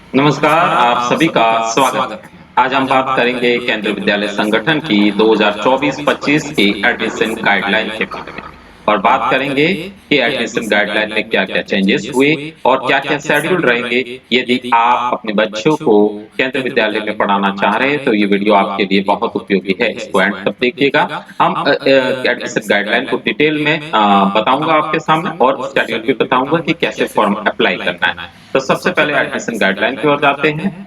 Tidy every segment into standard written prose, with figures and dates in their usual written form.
नमस्कार, आप सभी का स्वागत है। आज हम बात करेंगे केंद्रीय विद्यालय संगठन की 2024-25 की एडमिशन गाइडलाइन के बारे में और बात करेंगे कि एडमिशन गाइडलाइन में क्या-क्या चेंजेस हुए और क्या-क्या शेड्यूल रहेंगे। यदि आप अपने बच्चों को केंद्रीय विद्यालय में पढ़ाना चाह रहे हैं, तो ये वीडियो आपके लिए बहुत उपयोगी है। इसको एंड तक देखिएगा। हम एडमिशन गाइडलाइन को डिटेल में बताऊंगा आपके सामने और शेड्यूल भी बताऊंगा कि कैसे फॉर्म अप्लाई करना है। तो सबसे पहले एडमिशन गाइडलाइन की ओर जाते हैं।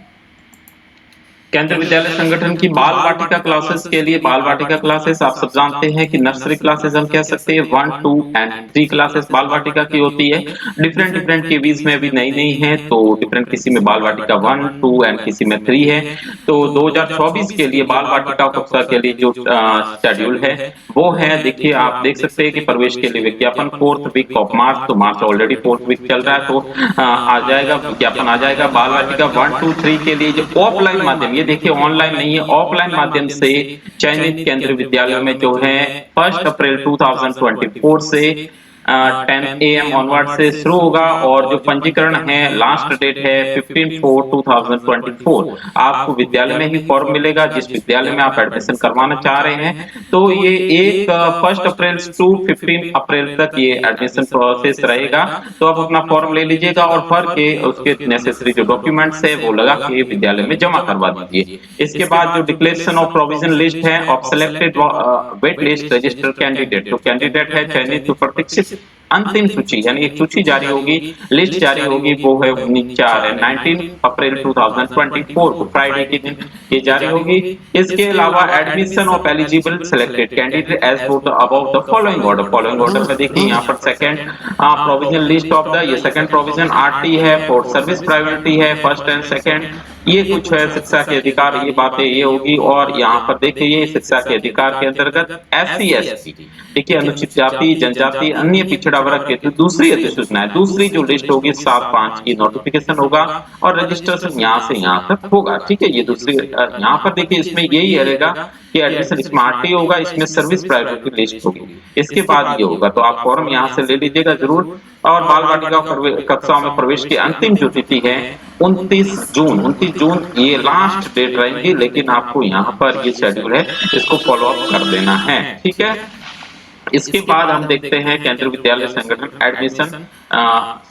केंद्रीय विद्यालय संगठन की बाल वाटिका क्लासेस के लिए बाल वाटिका क्लासेस आप सब जानते हैं कि नर्सरी क्लासेस हम कह सकते हैं 1, 2 एंड 3 क्लासेस बाल वाटिका की होती है। डिफरेंट डिफरेंट केवीज में अभी नई नई है, तो डिफरेंट किसी में बाल वाटिका 1, 2 एंड किसी में 3 है। तो 2024 के लिए बाल वाटिका कक्षा के लिए जो शेड्यूल है वो है, देखिए आप देख सकते हैं कि प्रवेश के लिए विज्ञापन 4th वीक ऑफ मार्च, तो मार्च ऑलरेडी 4th वीक चल रहा है, तो आ जाएगा विज्ञापन आ जाएगा। बाल वाटिका 1, 2, 3 के लिए जो ऑफलाइन माध्यम, ये देखिए ऑनलाइन नहीं है, ऑफलाइन माध्यम से चयनित केंद्रीय विद्यालयों में जो है 1 अप्रैल 2024 से 10 AM ऑनवर्ड से शुरू होगा और जो पंजीकरण है लास्ट डेट है 15/4/2024। आपको विद्यालय में ही फॉर्म मिलेगा जिस विद्यालय में आप एडमिशन करवाना चाह रहे हैं। तो ये 1 अप्रैल टू 15 अप्रैल तक ये एडमिशन प्रोसेस रहेगा। तो आप अपना फॉर्म ले लीजिएगा और भर के उसके नेसेसरी जो डॉक्यूमेंट्स है वो लगा के विद्यालय में जमा करवा दीजिए। इसके बाद जो डिक्लेरेशन ऑफ प्रोविजन लिस्ट है of selected wait list registered candidate, जो कैंडिडेट है चयनित जो प्रतीक्षित अंतिम सूची यानी एक सूची जारी होगी, लिस्ट जारी होगी, वो है 19 अप्रैल 2024 को फ्राइडे के दिन ये जारी होगी। इसके अलावा admission of eligible selected candidate as for the about the following order में देखिए यहाँ पर second provision list of the, ये सेकंड प्रोविजन आरटी है, फोर्थ सर्विस प्रायोरिटी है, फर्स्ट एंड सेकंड ये कुछ है शिक्षा के अधिकार, ये बातें ये होगी। और यहाँ पर देखिए ये शिक्षा के अधिकार के अंतर्गत SC ST देखिए अनुसूचित जाति जनजाति अन्य पिछड़ा वर्ग के दूसरी अधिसूचना है, दूसरी जो लिस्ट होगी 7/5 की नोटिफिकेशन होगा और रजिस्ट्रेशन यहाँ से यहाँ तक होगा। ठीक है, ये दूसरी यहाँ पर देखिए इसमें यही रहेगा कि एडमिशन इसमें RT होगा, इसमें सर्विस प्रायोरिटी लिस्ट होगी, इसके बाद ये होगा। तो आप फॉर्म यहाँ से ले लीजिएगा जरूर। और बाल वाटिका कक्षाओं में प्रवेश की अंतिम जो तिथि है 29 जून ये लास्ट डेट रहेगी, लेकिन आपको यहाँ पर ये शेड्यूल है इसको फॉलो अप कर देना है। ठीक है, इसके बाद हम देखते हैं केंद्रीय विद्यालय संगठन एडमिशन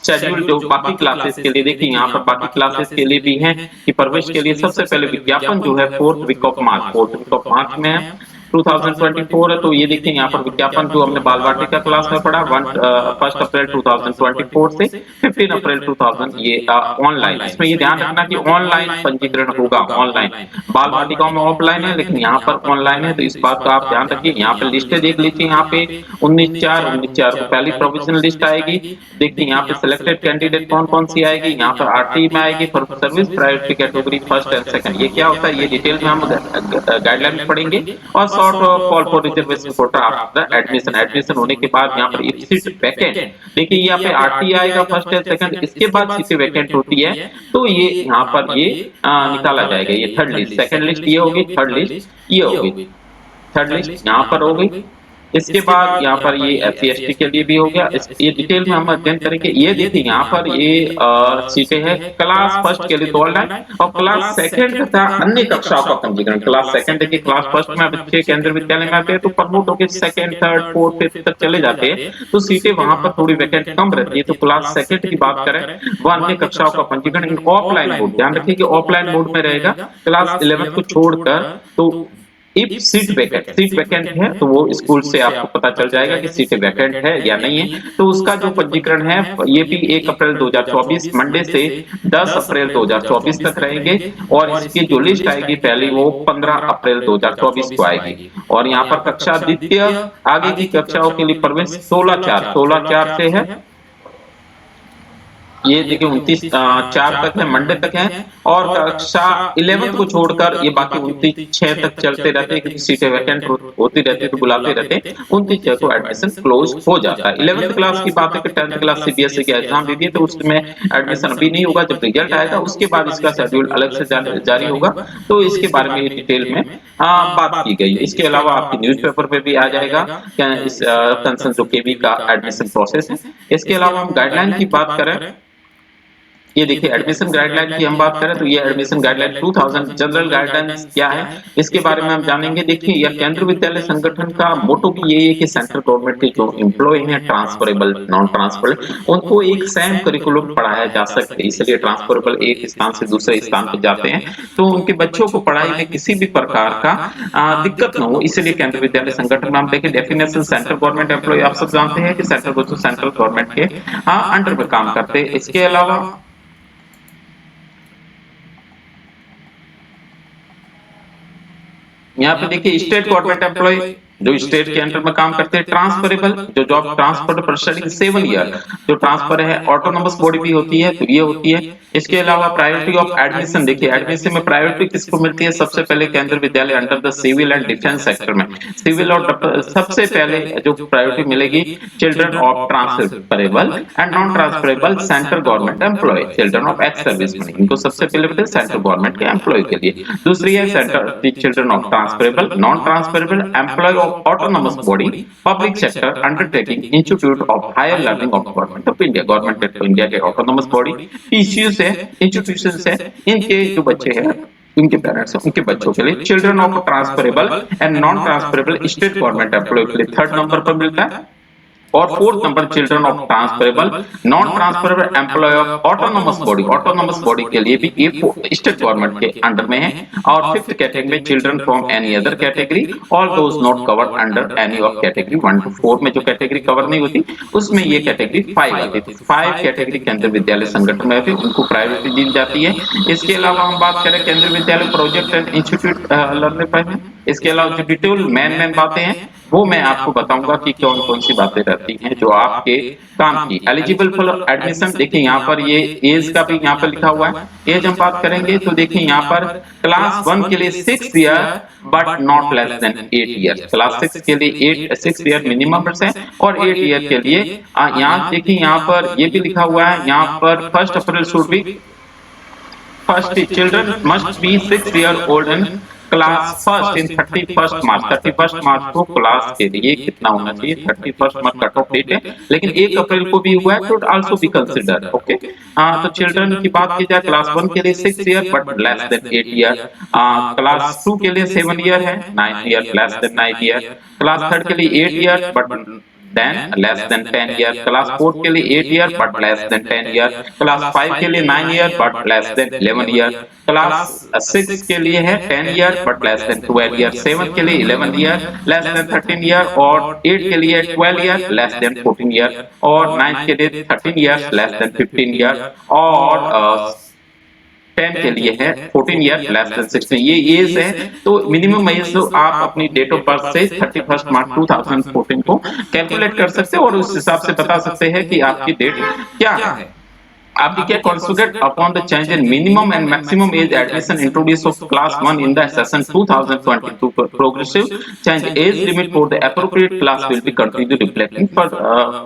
शेड्यूल जो बाकी क्लासेस के लिए। देखिए यहाँ पर बाकी क्लासेस के लिए भी है कि प्रवेश के लिए सबसे पहले विज्ञापन जो है 4th वीक ऑफ मार्च में है 2024 है। तो ये देखिए यहाँ पर विज्ञापन जो हमने बाल वाटिका क्लास में पढ़ा 1 अप्रैल 2024 से 15 अप्रैल 2000 ये ऑनलाइन। इसमें ये ध्यान रखना कि ऑनलाइन पंजीकरण होगा, ऑनलाइन। बाल वाटिकाओं में ऑफलाइन है लेकिन यहाँ पर ऑनलाइन है, तो इस बात का आप ध्यान रखिए। यहाँ पे लिस्टें देख लीजिए, यहाँ पे 19/4 को पहली प्रोविजनल लिस्ट आएगी। देखिए यहाँ पे सिलेक्टेड कैंडिडेट कौन कौन सी आएगी, यहाँ पर RT में आएगी for service priority category first and second. ये क्या होता है ये डिटेल में हम गाइडलाइन में पढ़ेंगे। और short call for reservation quota after admission होने के बाद यहाँ पर एक सीट वैकेंट, देखिए यहाँ पे RT आएगा फर्स्ट एंड सेकंड, इसके बाद सीटें वैकेंट होती है तो ये यहाँ पर ये निकाला जाएगा। ये थर्ड लिस्ट, सेकंड लिस्ट ये होगी, थर्ड लिस्ट ये होगी, थर्ड लिस्ट यहाँ पर हो गई। इसके बाद यहाँ पर ये SC ST के लिए भी हो गया। ये डिटेल में हम अध्ययन करेंगे। ये देखिए यहाँ पर ये सीटें हैं क्लास फर्स्ट के लिए 2 ऑनलाइन और क्लास सेकंड तथा अन्य कक्षाओं का पंजीकरण। क्लास सेकंड देखिए क्लास फर्स्ट में बच्चे केंद्रीय विद्यालय में आते हैं तो प्रमोट होकर सेकंड थर्ड फोर्थ फिफ्थ तक चले जाते हैं, तो सीटें वहां पर थोड़ी वैकेंट कम रहती है। तो क्लास सेकंड की बात करें वो अन्य कक्षाओं का पंजीकरण ऑफलाइन मोड, ध्यान रखिए कि ऑफलाइन मोड में रहेगा। क्लास 11 को छोड़कर तो इफ सीट वैकेंट है तो वो स्कूल से आपको पता चल जाएगा कि सीट वैकेंट है या नहीं है, तो उसका जो पंजीकरण है ये भी 1 अप्रैल 2024 मंडे से 10 अप्रैल 2024 तक रहेंगे। और इसकी जो लिस्ट आएगी पहली वो 15 अप्रैल 2024 को आएगी। और यहाँ पर कक्षा द्वितीय आगे की कक्षाओं के लिए प्रवेश 16/4 से है, ये देखिए 29/4 तक है, मंडे तक है। और कक्षा 11 को छोड़कर ये बाकी 29/6 तक चलते रहते हैं क्योंकि सीटें वैकेंट होती रहती है तो बुलाते रहते हैं। 29/6 को एडमिशन क्लोज हो जाता है। 11th क्लास की बात है कि 10th क्लास CBSE के एग्जाम दे दिए तो उसमें एडमिशन अभी नहीं होगा, जब रिजल्ट आएगा उसके बाद इसका शेड्यूल अलग से जारी होगा। तो इसके बारे में डिटेल में बात की गई। इसके अलावा आपकी न्यूज़पेपर पे भी आ जाएगा इस कंसर्न जो केवी का एडमिशन प्रोसेस है। इसके अलावा हम गाइडलाइन की बात करें ये देखिए एडमिशन गाइडलाइन की हम बात करें तो ये एडमिशन गाइडलाइन 2000 जनरल गाइडलाइंस क्या है इसके बारे में हम जानेंगे। देखिए यह केंद्रीय विद्यालय संगठन का मोटो भी यही है कि सेंट्रल गवर्नमेंट के जो एम्प्लॉय हैं ट्रांसफरेबल नॉन ट्रांसफरेबल उनको एक सेम करिकुलम पढ़ाया जा सके, इसलिए ट्रांसफरेबल एक स्थान से दूसरे स्थान पर जाते हैं तो उनके बच्चों को पढ़ाई में किसी भी प्रकार का दिक्कत न हो, इसलिए केंद्रीय विद्यालय संगठन में हम देखें डेफिनेशन सेंट्रल गवर्नमेंट एम्प्लॉय आप सब जानते हैं कि सेंट्रल गवर्नमेंट के अंडर में काम करते हैं। इसके अलावा यहाँ पे देखिए स्टेट गवर्नमेंट एम्प्लॉय जो स्टेट के अंडर में काम करते हैं, ट्रांसफरेबल जो जॉब ट्रांसफर पर स्टडी 7 ईयर जो ट्रांसफर है, ऑटोनोमस बॉडी भी होती है तो ये होती है। इसके अलावा प्रायोरिटी ऑफ एडमिशन, देखिए एडमिशन में प्रायोरिटी किसको मिलती है, सबसे पहले Kendriya Vidyalaya under the civil and defence sector में सिविल और सबसे पहले जो प्रायोरिटी मिलेगी children of transferable and non transferable central government employ, children of ex service में इनको सबसे पहले मिलते हैं सेंट्रल गवर्नमेंट के एम्प्लॉय के लिए। दूसरी है centre children of transferable non transferable employ of autonomous body, public sector undertaking, institute of higher learning of government of India, government of India के autonomous body, PCUs है, institutions है, इनके जो बच्चे हैं इनके पेरेंट्स हैं उनके बच्चों के लिए children of transferable and non transferable state government employ के लिए 3rd नंबर पर मिलता है और 4th number children of transferable non transferable employ of autonomous body के लिए भी ये स्टेट गवर्नमेंट के अंडर में है। और 5th कैटेगरी में children from any other category all those not covered under any of category 1 to 4 में जो कैटेगरी कवर नहीं होती उसमें ये कैटेगरी 5 आती है। 5 कैटेगरी केंद्रीय विद्यालय संगठन में भी उनको प्रायोरिटी दी जाती है। इसके अलावा हम बात करें केंद्रीय विद्यालय प्रोजेक्ट एंड इंस्टीट्यूट लर्निंग पर, इसके अलावा जो डिटेल मेन बातें हैं वो मैं आपको बताऊंगा कि कौन कौन सी बातें रहती हैं जो आपके काम की। एलिजिबल फॉर एडमिशन, देखिए यहाँ पर ये एज का भी यहाँ पर लिखा हुआ है। एज हम बात करेंगे तो देखिए यहाँ पर क्लास 1 के लिए 6 year but not less than 8 year, class 6 के लिए 6 ईयर मिनिमम है और 8 ईयर के लिए यहाँ देखिए यहाँ पर ये भी लिखा हुआ है, यहाँ पर 1 April should be first children must be 6 year old and class first in 31st March को क्लास के लिए कितना होना चाहिए, 31st मार्च कट ऑफ डेट है लेकिन 1 अप्रैल को भी हुआ है तो आल्सो बी कंसीडर। ओके तो चिल्ड्रन की बात की जाए क्लास 1 के लिए 6 year but less than 8 year, class 2 के लिए 7 ईयर है, 9 year less than 9 year, class 3 के लिए 8 year but then less than 10 year, class 4 के लिए 8 year but less than 10 year, class 5 के लिए 9 year but less than 11 year, class 6 के लिए है 10 year but less than 12 year, 7 के लिए 11 year less than 13 year और 8 के लिए 12 year less than 14 year और 9 के लिए 13 years less than 15 year और 10 के लिए है 14 ईयर लेस देन 16। ये एज है तो मिनिमम एज तो आप अपनी डेट ऑफ बर्थ से 31 मार्च 2014 को कैलकुलेट कर सकते हैं और उस हिसाब से बता सकते हैं कि आपकी डेट क्या है। आपकी क्या considered upon the change in minimum and maximum age admission introduced of class 1 in the session 2022 progressive change age limit for the appropriate class will be continued reflecting for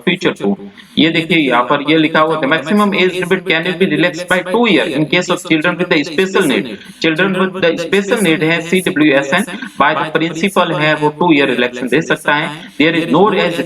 future too। ये देखिए यहाँ पर ये लिखा हुआ है maximum age limit can be relaxed by 2 year in case of children with the special need, children with the special need है CWSN by the principal है वो 2 year relaxation दे सकता है। there is no age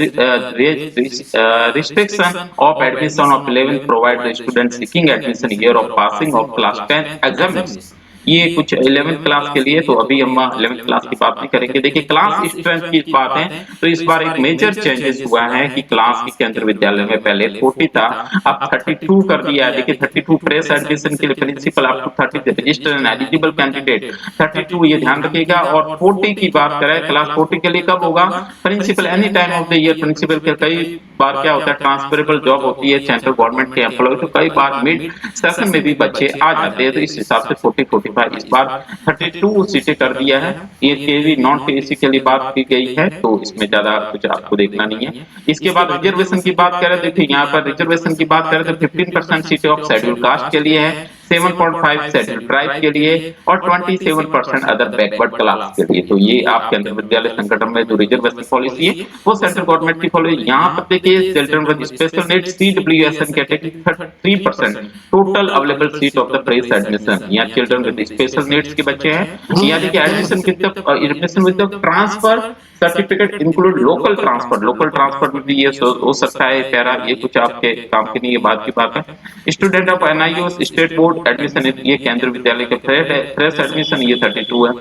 restriction of admission of 11 provide the student seeking admission year of passing of class 10 examinations। ये कुछ 11th class के लिए, तो अभी हम 11th क्लास की बात नहीं करेंगे। देखिए क्लास स्ट्रेंथ की बात है तो इस बार एक मेजर चेंजेस हुआ है कि क्लास की केंद्रीय विद्यालय में पहले 40 था अब 32 कर दिया है। देखिए 32 फ्रेश एडमिशन के लिए principal up to 30 registered and eligible candidate 32 ये ध्यान रखिएगा। और 40 की बात करें क्लास 40 के लिए कब होगा, principal any time of the year. Principal के कई बार क्या होता है ट्रांसफरेबल जॉब होती है सेंट्रल गवर्नमेंट के एम्प्लॉय तो कई बार मिड सेशन में भी बच्चे आ जाते हैं तो इस हिसाब से 40-45 इस बार 32 सीटें कर दिया है। ये केवी नॉन केसी के लिए बात की गई है तो इसमें ज्यादा कुछ आपको देखना नहीं है। इसके बाद रिजर्वेशन की बात करें, देखिए यहाँ पर रिजर्वेशन की बात करें तो 15% सीटें ऑफ शेड्यूल कास्ट के लिए है, 7.5 शेड्यूल ट्राइब के लिए और 27% अदर बैकवर्ड क्लास के लिए। तो ये आप केंद्रीय विद्यालय संगठन में जो रिजर्वेशन पॉलिसी है वो सेंट्रल गवर्नमेंट की फॉलो। यहाँ पर देखिए children with special needs CWSN category 33% total available seat of the fresh admission. यहाँ चिल्ड्रन विद स्पेशल नीड्स के बच्चे हैं। यहाँ देखिए admission with the transfer certificate include local transfer में भी ये हो सकता है पैरा, ये कुछ आपके काम की नहीं है, बात की बात है। Student of NIO state board admission ये केंद्रीय विद्यालय के फ्रेश एडमिशन ये 32 है।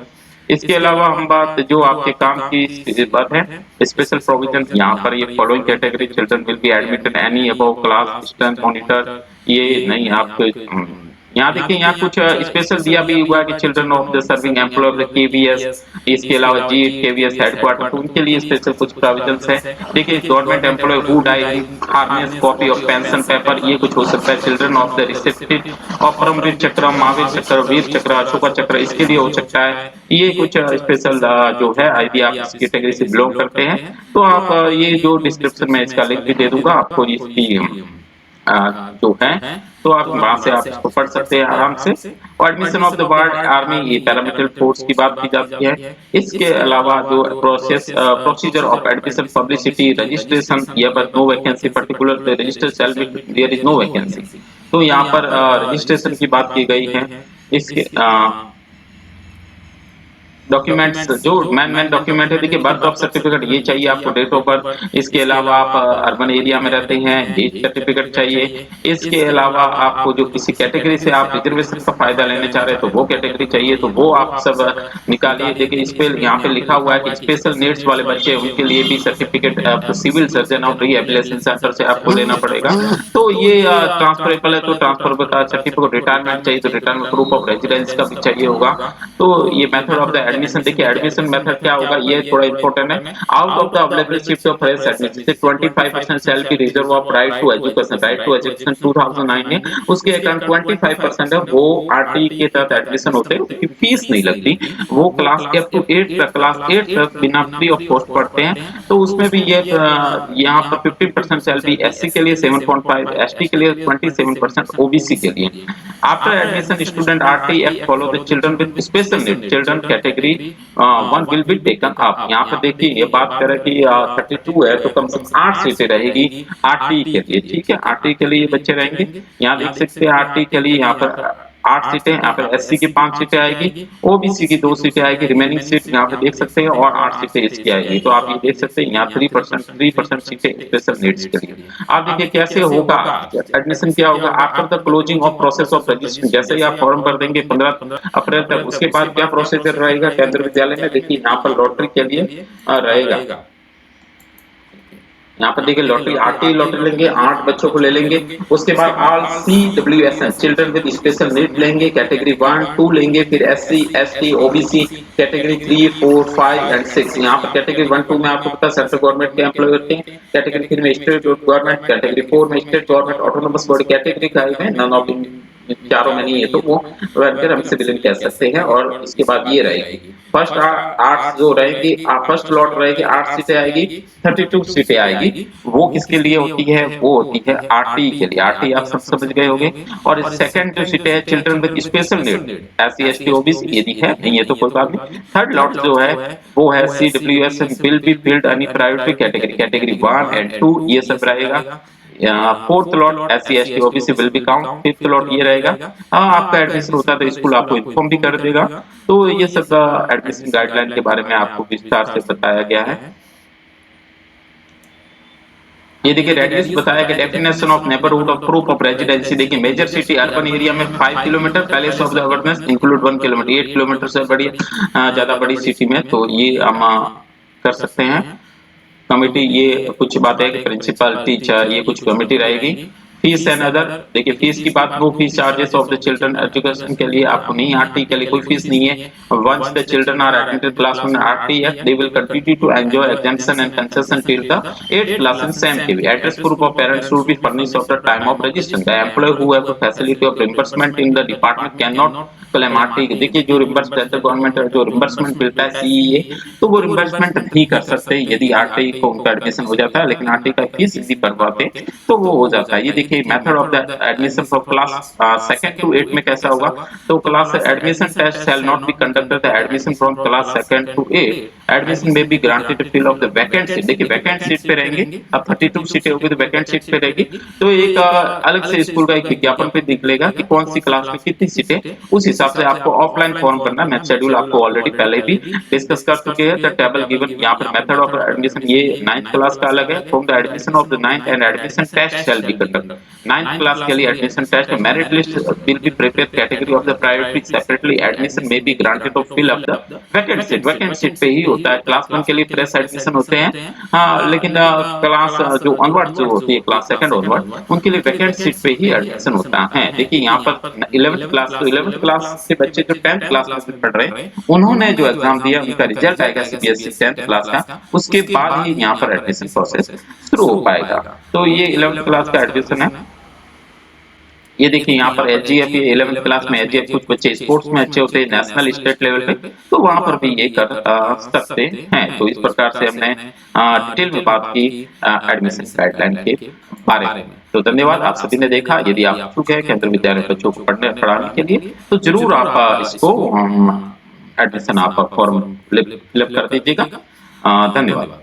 इसके अलावा हम बात जो आपके काम की बात है स्पेशल प्रोविजन, यहाँ पर ये following category children will be admitted any above class strength monitor, ये नहीं आपके यहाँ देखिए यहाँ कुछ स्पेशल दिया भी हुआ है कि children of the serving employ of the KVS, इसके अलावा GATE KVS हेडक्वार्टर, तो उनके लिए स्पेशल कुछ प्रोविजंस है। देखिए government employ who die harness copy of pension paper, ये कुछ हो सकता है। Children of the receipted of Paramvir Chakra, Mahavir चक्र, वीर चक्र, अशोका चक्र, इसके लिए हो सकता है। ये कुछ स्पेशल जो है यदि आप इस कैटेगरी से बिलोंग करते हैं तो आप ये जो डिस्क्रिप्शन में इसका लिंक भी दे दूंगा आपको इसकी जो है, तो आप वहां से आप इसको पढ़ सकते हैं आराम से। और admission of the ward army, ये पैरामिलिट्री फोर्स की बात की जाती है। इसके अलावा जो procedure of admission, publicity, registration, या पर no vacancy particular register shall be there is no vacancy, तो यहाँ पर रजिस्ट्रेशन की बात की गई है। इसके डॉक्यूमेंट्स जो मेन डॉक्यूमेंट है, देखिए बर्थ ऑफ सर्टिफिकेट ये चाहिए आपको, डेट ऑफ बर्थ। इसके अलावा आप अर्बन एरिया में रहते हैं, एज सर्टिफिकेट चाहिए। इसके अलावा आपको जो किसी कैटेगरी से आप रिजर्वेशन का फायदा लेने चाह रहे हैं तो वो कैटेगरी चाहिए, तो वो आप सब निकालिए। देखिए इस पे यहाँ पे लिखा हुआ है कि स्पेशल नीड्स वाले बच्चे उनके लिए भी सर्टिफिकेट आपको सिविल सर्जन और रिहेबिलिटेशन सेंटर से आपको लेना पड़ेगा। तो ये ट्रांसफरेबल है, तो ट्रांसफरेबल का सर्टिफिकेट, रिटायरमेंट चाहिए तो रिटायरमेंट प्रूफ ऑफ रेजिडेंस का भी चाहिए होगा। तो ये मेथड ऑफ द एडमिशन, देखिए एडमिशन मेथड क्या होगा ये थोड़ा इंपॉर्टेंट है। Out of the available seats of fresh admission 25% shall be reserve of right to education. Right to education 2009 में उसके अकाउंट 25% है वो RT के तहत एडमिशन होते हैं, क्योंकि फीस नहीं लगती। वो क्लास के अप टू 8 तक, क्लास 8 तक बिना फ्री ऑफ कॉस्ट पढ़ते हैं। तो उसमें भी ये यहाँ पर 15% शैल बी SC के लिए, 7.5 ST के लिए, 27% OBC के लिए। After admission student RT act follow the children with special need children category 1 will be taken up. यहाँ पर देखिए ये बात करें कि 32 है तो कम से कम 8 सीटें रहेगी RT के लिए, ठीक है। RT के लिए बच्चे रहेंगे, यहाँ देख सकते हैं RT के लिए यहाँ पर 8 सीटें, यहाँ पर SC की 5 सीटें आएगी, OBC की 2 सीटें आएगी, रिमेनिंग सीट यहाँ पे देख सकते हैं, और 8 सीटें इसकी आएगी। तो आप ये देख सकते हैं यहाँ 3% सीटें स्पेशल नीड्स के लिए। आप देखिए कैसे होगा एडमिशन, क्या होगा after the closing of process of registration. जैसे ही आप फॉर्म भर देंगे 15 अप्रैल तक, उसके बाद क्या प्रोसीजर रहेगा केंद्रीय विद्यालय में, देखिए यहाँ पर लॉटरी के लिए रहेगा। यहाँ पर देखिए लॉटरी, RT लॉटरी लेंगे, 8 बच्चों को ले लेंगे। उसके बाद all CWSN children with special need लेंगे, कैटेगरी 1, 2 लेंगे, फिर SC, ST, OBC category 3, 4, 5 and 6। यहाँ पर कैटेगरी 1, 2 में आपको पता है सेंट्रल गवर्नमेंट के एम्प्लॉय होते हैं, कैटेगरी 3 में स्टेट गवर्नमेंट, कैटेगरी 4 में state government autonomous body category का है, नन ऑफ चारों में नहीं है तो वो वर्कर हम सिविलियन कह सकते हैं। और इसके बाद ये रहेगी फर्स्ट 8 जो रहेगी, फर्स्ट लॉट रहेगी 8 सीटें आएगी, 32 सीटें आएगी। वो किसके लिए होती है, वो होती है RT के लिए। RT आप सब समझ गए होंगे। और सेकंड जो सीटें है children with special need, SC, ST, OBC यदि है, नहीं है तो कोई बात नहीं। थर्ड लॉट जो है वो है CWSN will be filled any priority category, category 1 and 2 ये सब रहेगा। Fourth lot SC, ST, OBC will be count. Fifth lot ये रहेगा। आपका एडमिशन होता है तो स्कूल आपको इन्फॉर्म भी कर देगा। तो ये सब एडमिशन गाइडलाइन के बारे में आपको विस्तार से बताया गया है। ये देखिए रेडियस बताया कि definition of neighbourhood of proof of residency. देखिए मेजर सिटी अर्बन एरिया में 5 kilometre, palace of the awareness include 1 kilometre, 8 kilometre से बड़ी ज्यादा बड़ी सिटी में, तो ये हम कर सकते हैं। कमिटी ये कुछ बात है कि प्रिंसिपल, टीचर, ये कुछ कमिटी रहेगी। फीस एंड अदर, देखिए फीस की बात, वो fees charges of the children education के लिए आपको नहीं, RT के लिए कोई फीस नहीं है। Once the children are admitted class one RT act they will continue to enjoy exemption and concession till the 8th class in same के address proof of parents should be furnished of the time of registration. The employ who have the facility of reimbursement in the department can not claim RT। देखिए जो reimburse central government जो reimbursement मिलता है CEA, तो वो reimbursement भी कर सकते हैं यदि RT को उनका एडमिशन हो जाता है, लेकिन RT का फीस यदि भरवाते तो वो हो जाता है। ये देखिए method of the admission for class 2nd to 8 में कैसा होगा, तो class admission test shall not be conducted the admission from class 2nd to 8 admission may be granted fill of the vacant seat. देखिए वैकेंट सीट पे रहेंगे, अब 32 सीटें होगी तो वैकेंट सीट पे रहेगी, तो एक अलग से स्कूल का एक विज्ञापन पे निकलेगा कि कौन सी क्लास में कितनी सीटें, उस हिसाब से आपको ऑफलाइन फॉर्म करना है। मैं शेड्यूल आपको ऑलरेडी पहले भी डिस्कस कर चुके हैं। द टेबल गिवन यहाँ पर मेथड ऑफ एडमिशन, ये 9th क्लास का अलग है। From the admission of the 9th and admission test shall be conducted. 9th class के लिए admission test, merit list will be prepared category of the priority separately, admission may be granted of fill up the vacant seat. Vacant seat पे ही होता है। Class 1 के लिए fresh admission होते हैं, हाँ, लेकिन क्लास जो ऑनवर्ड जो होती है क्लास 2nd ऑनवर्ड, उनके लिए वैकेंट सीट पे ही एडमिशन होता है। देखिए यहाँ पर 11th क्लास, तो 11th क्लास के बच्चे जो 10th क्लास में पढ़ रहे हैं, उन्होंने जो एग्जाम दिया उनका रिजल्ट आएगा सीबीएसई 10th क्लास का, उसके बाद ही यहाँ पर एडमिशन प्रोसेस शुरू हो पाएगा। तो ये 11th क्लास का एडमिशन है। ये देखिए यहाँ पर एचजीएफ 11th क्लास में एचजीएफ, कुछ बच्चे स्पोर्ट्स में अच्छे होते हैं नेशनल स्टेट लेवल पे, तो वहां पर भी ये कर सकते हैं। तो इस प्रकार से हमने डिटेल में बात की एडमिशन गाइडलाइन के बारे में। तो धन्यवाद, आप सभी ने देखा। यदि आप इच्छुक है केंद्रीय विद्यालय बच्चों को पढ़ाने के लिए, तो जरूर आप इसको एडमिशन आप फॉर्म फिलअप कर दीजिएगा। धन्यवाद।